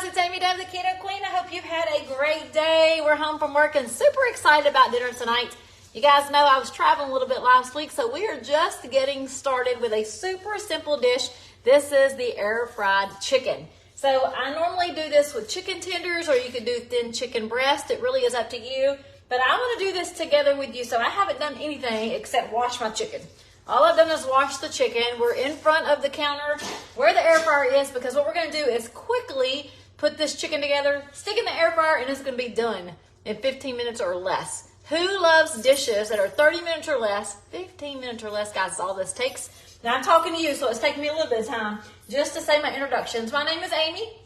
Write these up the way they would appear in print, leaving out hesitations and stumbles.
guys, it's Amy Dove, the Keto Queen. I hope you've had a great day. We're home from work and super excited about dinner tonight. You guys know I was traveling a little bit last week, so we are just getting started with a super simple dish. This is the air fried chicken. So I normally do this with chicken tenders, or you could do thin chicken breast. It really is up to you. But I want to do this together with you, so I haven't done anything except wash my chicken. All I've done is wash the chicken. We're in front of the counter where the air fryer is, because what we're going to do is quickly put this chicken together, stick in the air fryer, and it's going to be done in 15 minutes or less. Who loves dishes that are 30 minutes or less, 15 minutes or less, guys? That's all this takes. Now I'm talking to you, so it's taking me a little bit of time just to say my introductions. My name is Amy.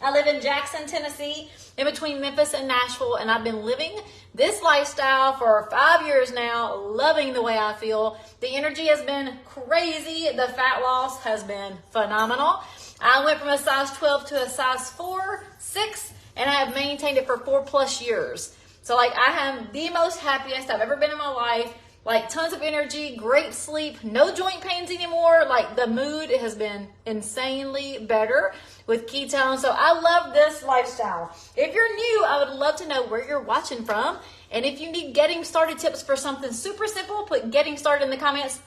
I live in Jackson, Tennessee, in between Memphis and Nashville, and I've been living this lifestyle for 5 years now, loving the way I feel. The energy has been crazy. The fat loss has been phenomenal. I went from a size 12 to a size 4, 6, and I have maintained it for 4+ years. So like, I am the most happiest I've ever been in my life. Like, tons of energy, great sleep, no joint pains anymore. Like, the mood has been insanely better with ketones. So I love this lifestyle. If you're new, I would love to know where you're watching from. And if you need getting started tips for something super simple, put getting started in the comments.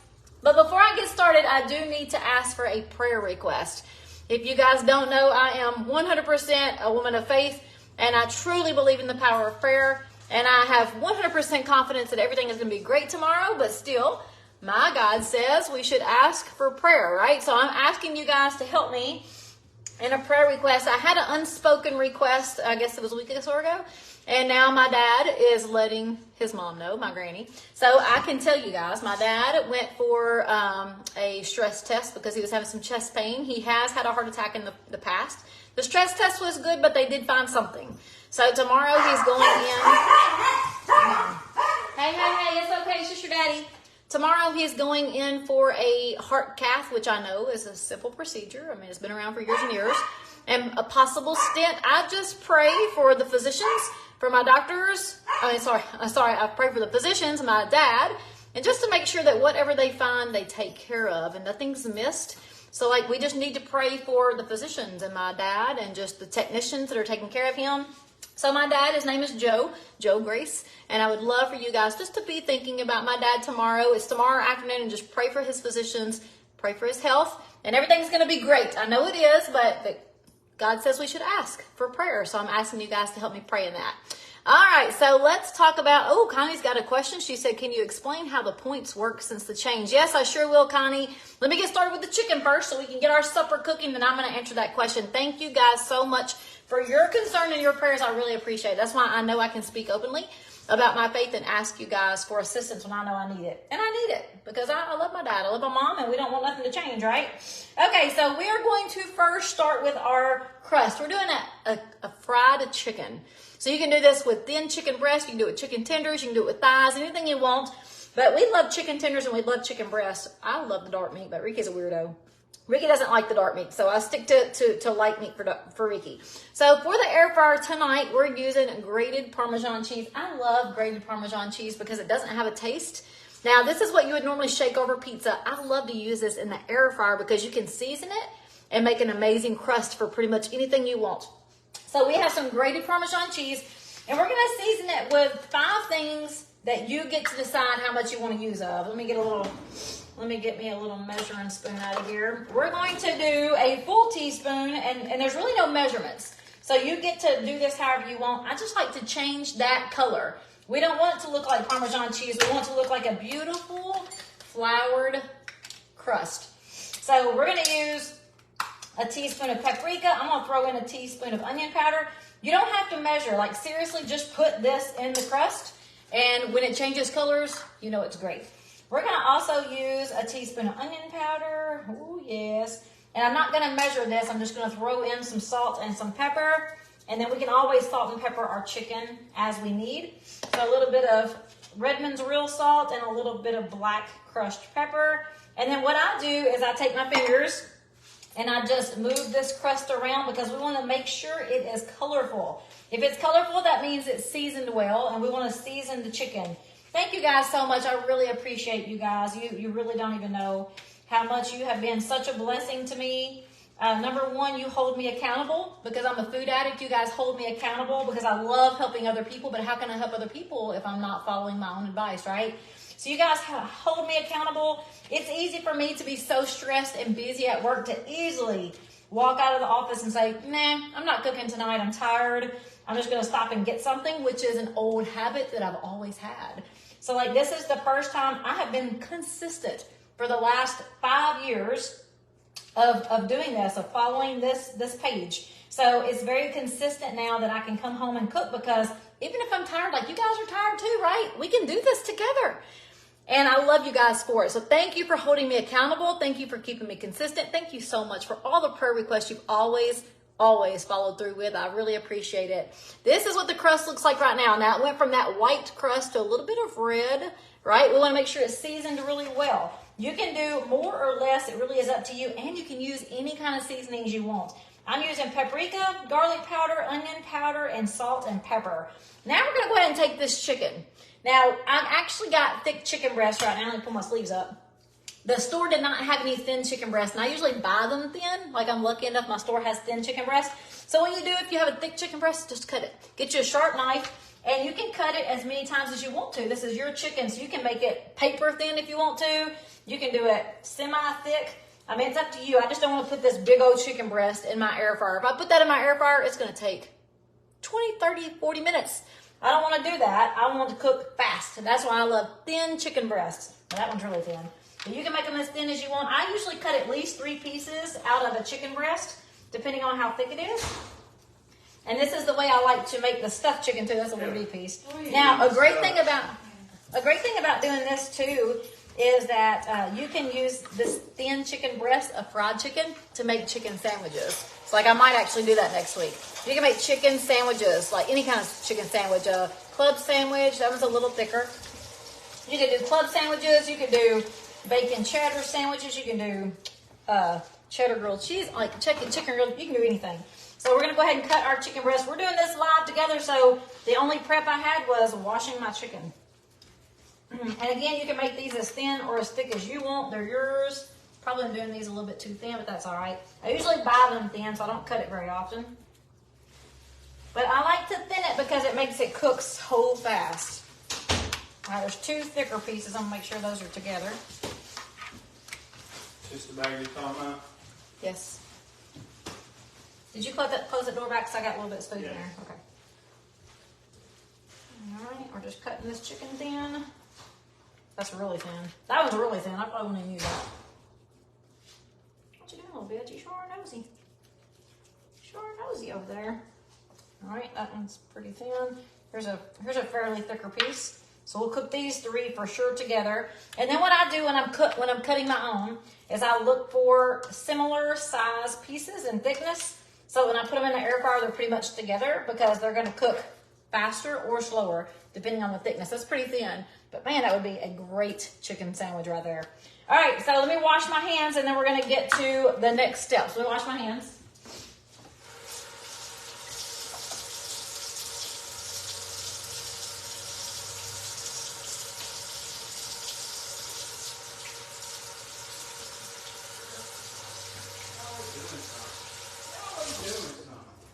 But before I get started, I do need to ask for a prayer request. If you guys don't know, I am 100% a woman of faith, and I truly believe in the power of prayer. And I have 100% confidence that everything is going to be great tomorrow, but still, my God says we should ask for prayer, right? So I'm asking you guys to help me in a prayer request. I had an unspoken request, I guess it was a week or so ago, and now my dad is letting his mom know, my granny. So I can tell you guys, my dad went for a stress test because he was having some chest pain. He has had a heart attack in the past. The stress test was good, but they did find something. So tomorrow he's going in. Hey, it's okay, it's just your daddy. Tomorrow he's going in for a heart cath, which I know is a simple procedure. I mean, it's been around for years and years. And a possible stent. I just pray for the physicians, for my doctors. I pray for the physicians, my dad, and just to make sure that whatever they find, they take care of and nothing's missed. So like, we just need to pray for the physicians and my dad and just the technicians that are taking care of him. So my dad, his name is Joe Grace, and I would love for you guys just to be thinking about my dad tomorrow. It's tomorrow afternoon, and just pray for his physicians, pray for his health, and everything's going to be great. I know it is, but God says we should ask for prayer, so I'm asking you guys to help me pray in that. All right, so let's talk about, Connie's got a question. She said, can you explain how the points work since the change? Yes, I sure will, Connie. Let me get started with the chicken first so we can get our supper cooking, and I'm going to answer that question. Thank you guys so much for your concern and your prayers. I really appreciate it. That's why I know I can speak openly about my faith and ask you guys for assistance when I know I need it. And I need it because I love my dad. I love my mom, and we don't want nothing to change, right? Okay, so we are going to first start with our crust. We're doing a fried chicken. So you can do this with thin chicken breast. You can do it with chicken tenders. You can do it with thighs, anything you want. But we love chicken tenders and we love chicken breast. I love the dark meat, but Ricky's a weirdo. Ricky doesn't like the dark meat, so I stick to light meat for Ricky. So for the air fryer tonight, we're using grated Parmesan cheese. I love grated Parmesan cheese because it doesn't have a taste. Now, this is what you would normally shake over pizza. I love to use this in the air fryer because you can season it and make an amazing crust for pretty much anything you want. So we have some grated Parmesan cheese, and we're going to season it with 5 things that you get to decide how much you want to use of. Let me get me a little measuring spoon out of here. We're going to do a full teaspoon, and there's really no measurements. So you get to do this however you want. I just like to change that color. We don't want it to look like Parmesan cheese. We want it to look like a beautiful floured crust. So we're going to use a teaspoon of paprika. I'm going to throw in a teaspoon of onion powder. You don't have to measure. Like, seriously, just put this in the crust, and when it changes colors, you know it's great. We're going to also use a teaspoon of onion powder. Oh, yes. And I'm not going to measure this. I'm just going to throw in some salt and some pepper. And then we can always salt and pepper our chicken as we need. So a little bit of Redmond's real salt and a little bit of black crushed pepper. And then what I do is I take my fingers and I just move this crust around because we want to make sure it is colorful. If it's colorful, that means it's seasoned well, and we want to season the chicken. Thank you guys so much. I really appreciate you guys. You really don't even know how much you have been such a blessing to me. Number one, you hold me accountable because I'm a food addict. You guys hold me accountable because I love helping other people, but how can I help other people if I'm not following my own advice, right? So you guys hold me accountable. It's easy for me to be so stressed and busy at work to easily walk out of the office and say, nah, I'm not cooking tonight. I'm tired. I'm just going to stop and get something, which is an old habit that I've always had. So like this is the first time I have been consistent for the last 5 years of doing this, of following this page. So it's very consistent now that I can come home and cook because even if I'm tired, like you guys are tired too, right? We can do this together. And I love you guys for it. So thank you for holding me accountable. Thank you for keeping me consistent. Thank you so much for all the prayer requests you've always followed through with. I really appreciate it. This is what the crust looks like right now. Now it went from that white crust to a little bit of red, right? We want to make sure it's seasoned really well. You can do more or less. It really is up to you. And you can use any kind of seasonings you want. I'm using paprika, garlic powder, onion powder, and salt and pepper. Now we're going to go ahead and take this chicken. Now, I've actually got thick chicken breasts right now. Let me pull my sleeves up. The store did not have any thin chicken breasts, and I usually buy them thin. Like I'm lucky enough my store has thin chicken breasts. So what you do if you have a thick chicken breast, just cut it. Get you a sharp knife, and you can cut it as many times as you want to. This is your chicken, so you can make it paper thin if you want to. You can do it semi-thick. I mean, it's up to you. I just don't want to put this big old chicken breast in my air fryer. If I put that in my air fryer, it's going to take 20, 30, 40 minutes. I don't want to do that. I want to cook fast. That's why I love thin chicken breasts. Well, that one's really thin. But you can make them as thin as you want. I usually cut at least 3 pieces out of a chicken breast, depending on how thick it is. And this is the way I like to make the stuffed chicken too. That's a little bitty piece. Now, a great thing about doing this too is that you can use this thin chicken breast of fried chicken to make chicken sandwiches. So like I might actually do that next week. You can make chicken sandwiches, like any kind of chicken sandwich. A club sandwich, that one's a little thicker. You can do club sandwiches. You can do bacon cheddar sandwiches. You can do cheddar grilled cheese, like chicken grilled. You can do anything. So we're going to go ahead and cut our chicken breast. We're doing this live together, so the only prep I had was washing my chicken. And again, you can make these as thin or as thick as you want. They're yours. Probably I'm doing these a little bit too thin, but that's all right. I usually buy them thin, so I don't cut it very often. But I like to thin it because it makes it cook so fast. All right, there's 2 thicker pieces. I'm going to make sure those are together. Just the bag you're talking about? Yes. Did you close that door back because I got a little bit of food in there? Okay. All right, we're just cutting this chicken thin. That's really thin. That one's really thin. I probably wouldn't even use that. What you doing, little bitch? You sure are nosy. Sure are nosy over there. All right, that one's pretty thin. Here's a fairly thicker piece. So we'll cook these 3 for sure together. And then what I do when I'm cutting my own is I look for similar size pieces and thickness. So when I put them in the air fryer, they're pretty much together because they're going to cook faster or slower depending on the thickness. That's pretty thin, but man, that would be a great chicken sandwich right there. All right, so let me wash my hands and then we're going to get to the next steps. Let me wash my hands.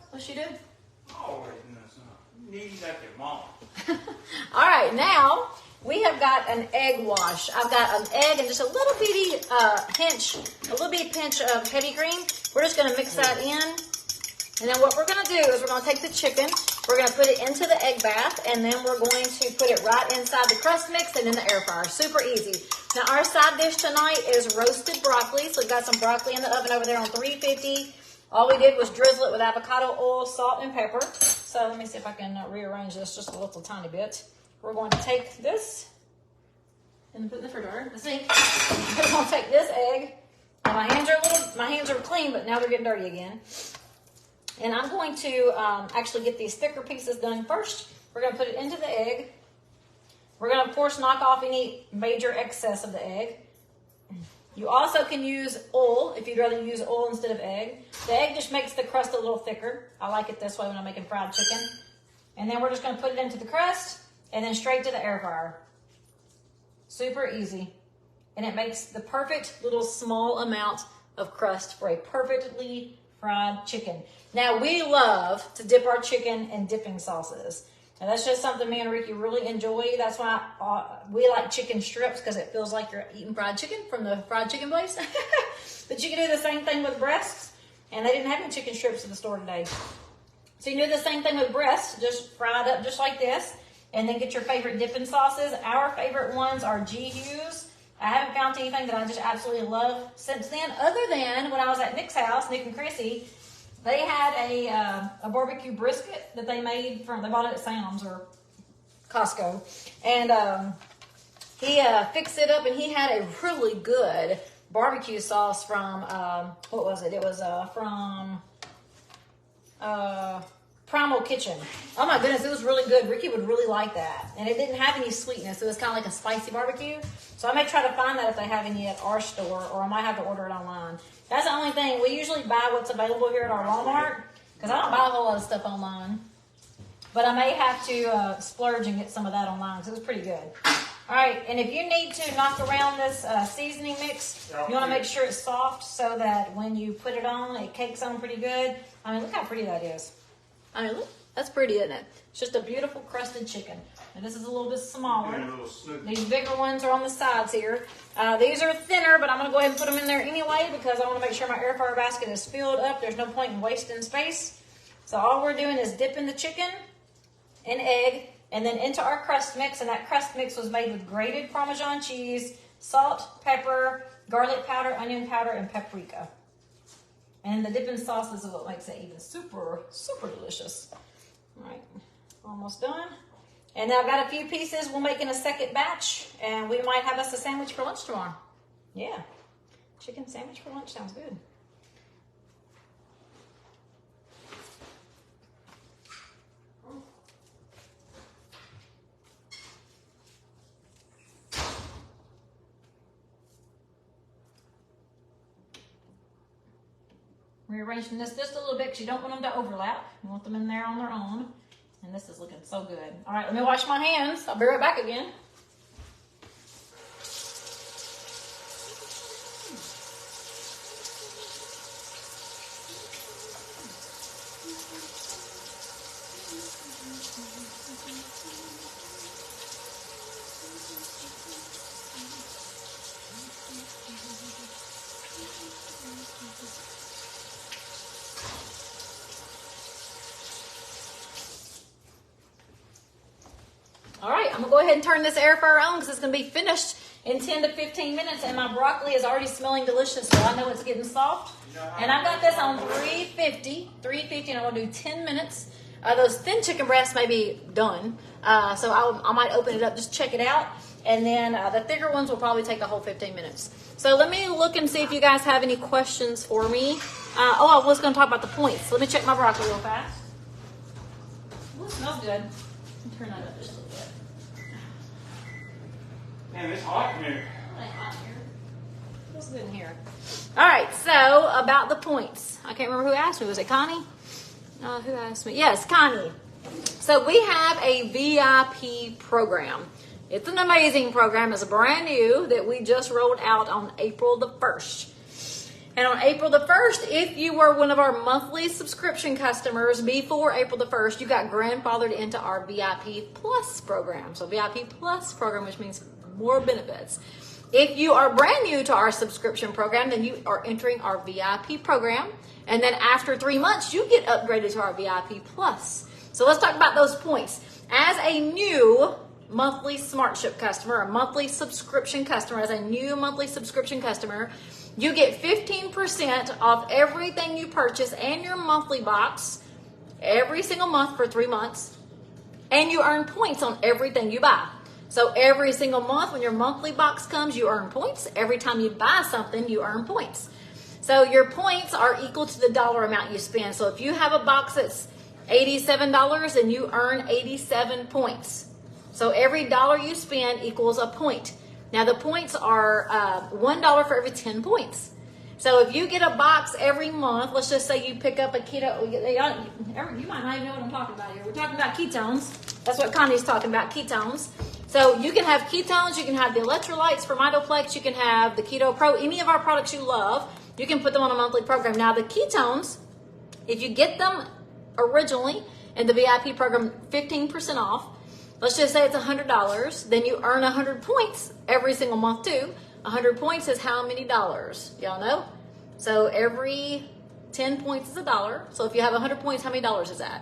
What's she doing? Always doing something. You need like your mom. All right, now we have got an egg wash. I've got an egg and just a little bitty pinch of heavy cream. We're just going to mix that in. And then what we're going to do is we're going to take the chicken, we're going to put it into the egg bath, and then we're going to put it right inside the crust mix and in the air fryer. Super easy. Now our side dish tonight is roasted broccoli. So we've got some broccoli in the oven over there on 350. All we did was drizzle it with avocado oil, salt, and pepper. So let me see if I can rearrange this just a little tiny bit. We're going to take this and put it in the refrigerator, the sink. We're going to take this egg. And my hands are clean, but now they're getting dirty again. And I'm going to actually get these thicker pieces done first. We're going to put it into the egg. We're going to, of course, knock off any major excess of the egg. You also can use oil if you'd rather use oil instead of egg. The egg just makes the crust a little thicker. I like it this way when I'm making fried chicken. And then we're just going to put it into the crust and then straight to the air fryer. Super easy. And it makes the perfect little small amount of crust for a perfectly fried chicken. Now, we love to dip our chicken in dipping sauces. And that's just something me and Ricky really enjoy. That's why we like chicken strips, because it feels like you're eating fried chicken from the fried chicken place. But you can do the same thing with breasts. And they didn't have any chicken strips in the store today. So you can do the same thing with breasts, just fried up just like this. And then get your favorite dipping sauces. Our favorite ones are G-Hughes. I haven't found anything that I just absolutely love since then, other than when I was at Nick's house, Nick and Chrissy. They had a barbecue brisket that they made they bought it at Sam's or Costco. And he fixed it up, and he had a really good barbecue sauce from, what was it? It was from Primal Kitchen. Oh my goodness, it was really good. Ricky would really like that. And it didn't have any sweetness. It was kind of like a spicy barbecue. So I may try to find that if they have any at our store, or I might have to order it online. That's the only thing. We usually buy what's available here at our Walmart, because I don't buy a whole lot of stuff online. But I may have to splurge and get some of that online, because it was pretty good. All right, and if you need to knock around this seasoning mix, you want to make sure it's soft so that when you put it on, it cakes on pretty good. I mean, look how pretty that is. I mean, look, that's pretty, isn't it? It's just a beautiful crusted chicken. And this is a little bit smaller. These bigger ones are on the sides here. These are thinner, but I'm going to go ahead and put them in there anyway, because I want to make sure my air fryer basket is filled up. There's no point in wasting space. So all we're doing is dipping the chicken in egg and then into our crust mix. And that crust mix was made with grated Parmesan cheese, salt, pepper, garlic powder, onion powder, and paprika. And the dipping sauce is what makes it even super, super delicious. All right, almost done. And now I've got a few pieces we'll make in a second batch, and we might have us a sandwich for lunch tomorrow. Yeah, chicken sandwich for lunch sounds good. Rearranging this just a little bit because you don't want them to overlap. You want them in there on their own. And this is looking so good. All right, let me wash my hands. I'll be right back again. All right, I'm gonna go ahead and turn this air fryer on because it's gonna be finished in 10 to 15 minutes, and my broccoli is already smelling delicious, so I know it's getting soft. And I've got this on 350, and I'm gonna do 10 minutes. Those thin chicken breasts may be done, so I might open it up, just check it out, and then the thicker ones will probably take a whole 15 minutes. So let me look and see if you guys have any questions for me. I was gonna talk about the points. Let me check my broccoli real fast. Ooh, it smells good. Turn that up just a little bit. Man, it's hot in here. Feels good in here. All right, so about the points. I can't remember who asked me. Was it Connie? Who asked me? Yes, Connie. So we have a VIP program. It's an amazing program. It's brand new that we just rolled out on April the 1st. And on April the 1st, if you were one of our monthly subscription customers before April the 1st, you got grandfathered into our VIP Plus program. So VIP Plus program, which means more benefits. If you are brand new to our subscription program, then you are entering our VIP program. And then after 3 months, you get upgraded to our VIP Plus. So let's talk about those points. As a new monthly SmartShip customer, a monthly subscription customer, you get 15% off everything you purchase and your monthly box every single month for 3 months. And you earn points on everything you buy. So every single month when your monthly box comes, you earn points. Every time you buy something, you earn points. So your points are equal to the dollar amount you spend. So if you have a box that's $87, then you earn 87 points. So every dollar you spend equals a point. Now the points are $1 for every 10 points. So if you get a box every month, let's just say you pick up a keto, you might not even know what I'm talking about here. We're talking about ketones. That's what Connie's talking about, ketones. So you can have ketones, you can have the electrolytes for Mitoplex, you can have the Keto Pro, any of our products you love. you can put them on a monthly program. Now the ketones, if you get them originally in the VIP program, 15% off. Let's just say it's $100. Then you earn 100 points every single month too. 100 points is how many dollars? Y'all know? So every 10 points is $1. So if you have 100 points, how many dollars is that?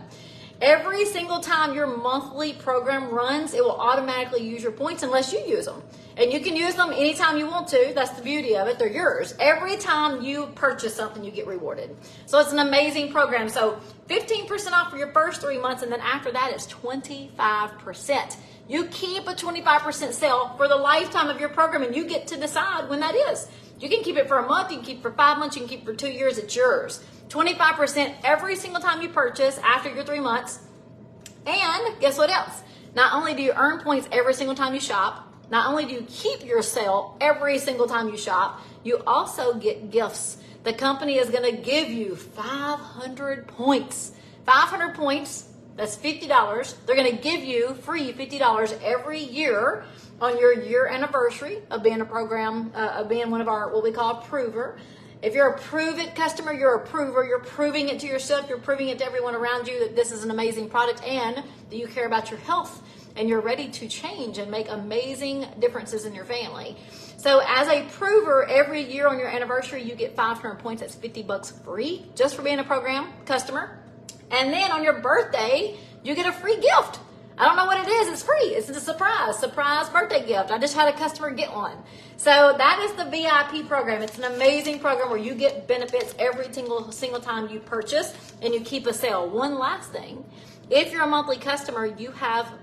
Every single time your monthly program runs, it will automatically use your points unless you use them. And you can use them anytime you want to. That's the beauty of it. They're yours. Every time you purchase something, you get rewarded. So it's an amazing program. So 15% off for your first 3 months, and then after that, it's 25%. You keep a 25% sale for the lifetime of your program, and you get to decide when that is. You can keep it for a month, you can keep it for 5 months, you can keep it for 2 years. It's yours. 25% every single time you purchase after your 3 months. And guess what else? Not only do you earn points every single time you shop, not only do you keep your sale every single time you shop, you also get gifts. The company is going to give you 500 points. 500 points, that's $50. They're going to give you free $50 every year on your year anniversary of being a program, of being one of our, what we call a prover. If you're a Prove It customer, you're a prover. You're proving it to yourself. You're proving it to everyone around you that this is an amazing product and that you care about your health and you're ready to change and make amazing differences in your family. So as a prover, every year on your anniversary, you get 500 points. That's $50 free just for being a program customer. And then on your birthday, you get a free gift. I don't know what it is. It's free. It's a surprise birthday gift. I just had a customer get one. So that is the VIP program. It's an amazing program where you get benefits every single time you purchase and you keep a sale. One last thing, if you're a monthly customer, you have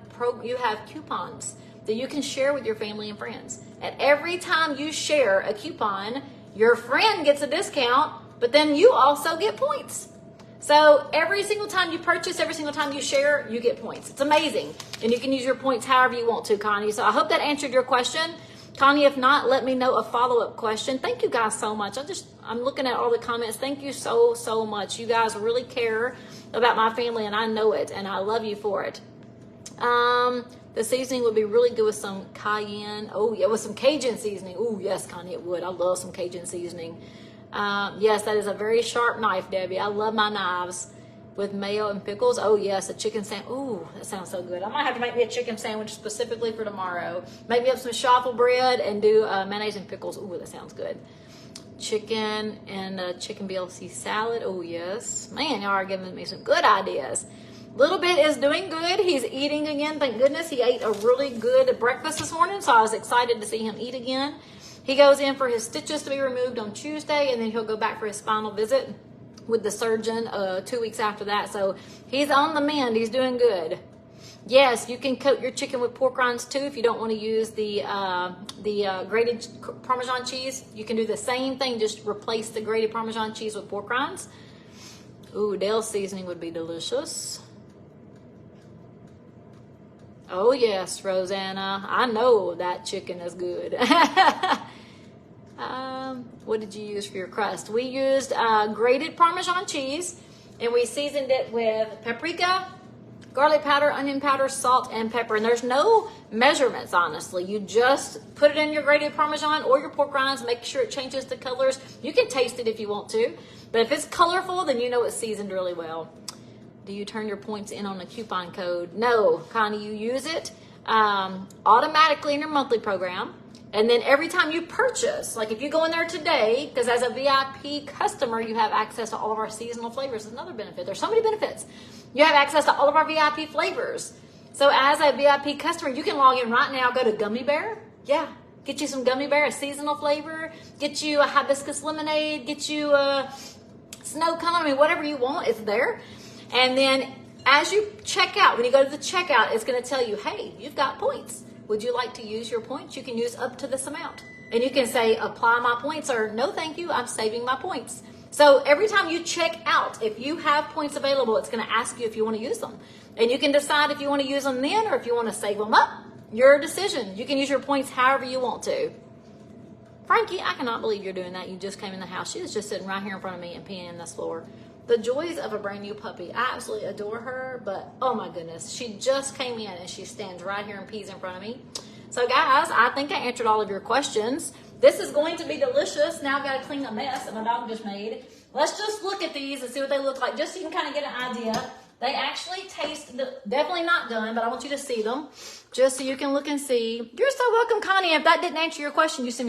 coupons that you can share with your family and friends. And every time you share a coupon, your friend gets a discount, but then you also get points. So every single time you purchase, every single time you share, you get points. It's amazing. And you can use your points however you want to, Connie. So I hope that answered your question. Connie, if not, let me know a follow-up question. Thank you guys so much. I'm looking at all the comments. Thank you so much. You guys really care about my family, and I know it, and I love you for it. The seasoning would be really good with some cayenne. Oh, yeah, with some Cajun seasoning. Oh, yes, Connie, it would. I love some Cajun seasoning. Yes, that is a very sharp knife, Debbie. I love my knives with mayo and pickles. Oh, yes, a chicken sandwich. Ooh, that sounds so good. I might have to make me a chicken sandwich specifically for tomorrow. Make me up some shuffle bread and do mayonnaise and pickles. Ooh, that sounds good. Chicken and chicken BLC salad. Oh, yes. Man, y'all are giving me some good ideas. Little Bit is doing good. He's eating again. Thank goodness. He ate a really good breakfast this morning, so I was excited to see him eat again. He goes in for his stitches to be removed on Tuesday, and then he'll go back for his final visit with the surgeon 2 weeks after that. So he's on the mend. He's doing good. Yes, you can coat your chicken with pork rinds too if you don't want to use the grated Parmesan cheese. You can do the same thing, just replace the grated Parmesan cheese with pork rinds. Ooh, Dale's seasoning would be delicious. Oh, yes, Rosanna. I know that chicken is good. What did you use for your crust? We used grated Parmesan cheese, and we seasoned it with paprika, garlic powder, onion powder, salt, and pepper. And there's no measurements, honestly. You just put it in your grated Parmesan or your pork rinds, make sure it changes the colors. You can taste it if you want to. But if it's colorful, then you know it's seasoned really well. Do you turn your points in on a coupon code? No, Connie, you use it automatically in your monthly program. And then every time you purchase, like if you go in there today, because as a VIP customer, you have access to all of our seasonal flavors. It's another benefit. There's so many benefits. You have access to all of our VIP flavors. So as a VIP customer, you can log in right now, go to Gummy Bear. Yeah, get you some Gummy Bear, a seasonal flavor. Get you a hibiscus lemonade. Get you a snow cone. I mean, whatever you want, it's there. And then as you check out, when you go to the checkout, it's going to tell you, hey, you've got points. Would you like to use your points? You can use up to this amount. And you can say, apply my points, or no, thank you, I'm saving my points. So every time you check out, if you have points available, it's going to ask you if you want to use them. And you can decide if you want to use them then or if you want to save them up. Your decision. You can use your points however you want to. Frankie, I cannot believe you're doing that. You just came in the house. She was just sitting right here in front of me and peeing in this floor. The joys of a brand new puppy. I absolutely adore her, but oh my goodness, she just came in and she stands right here and pees in front of me. So guys, I think I answered all of your questions. This is going to be delicious. Now I've got to clean the mess that my dog just made. Let's just look at these and see what they look like, just so you can kind of get an idea. They actually taste, definitely not done, but I want you to see them, just so you can look and see. You're so welcome, Connie. If that didn't answer your question, you send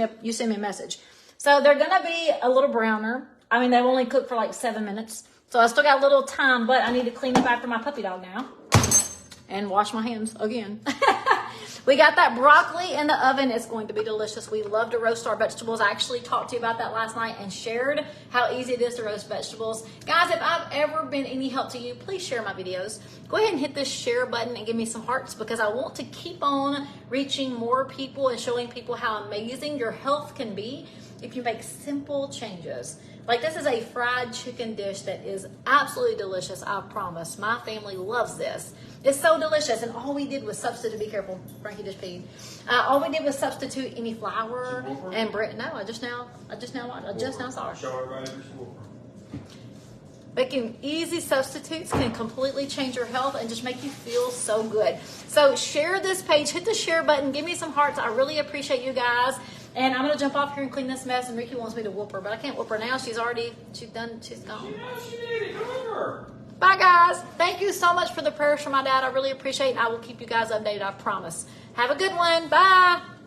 me a message. So they're going to be a little browner. I mean, they've only cooked for like 7 minutes. So I still got a little time, but I need to clean up after my puppy dog now and wash my hands again. We got that broccoli in the oven. It's going to be delicious. We love to roast our vegetables. I actually talked to you about that last night and shared how easy it is to roast vegetables. Guys, if I've ever been any help to you, please share my videos. Go ahead and hit this share button and give me some hearts, because I want to keep on reaching more people and showing people how amazing your health can be if you make simple changes. Like, this is a fried chicken dish that is absolutely delicious, I promise. My family loves this. It's so delicious, and all we did was substitute, be careful, Frankie just peed. All we did was substitute any flour and bread. No, I just now saw her. Show everybody this whooper. Making easy substitutes can completely change your health and just make you feel so good. So share this page, hit the share button, give me some hearts. I really appreciate you guys. And I'm gonna jump off here and clean this mess. And Ricky wants me to whoop her, but I can't whoop her now. She's gone. She knows she did it. Go with her. Bye, guys. Thank you so much for the prayers for my dad. I really appreciate it. And I will keep you guys updated, I promise. Have a good one. Bye.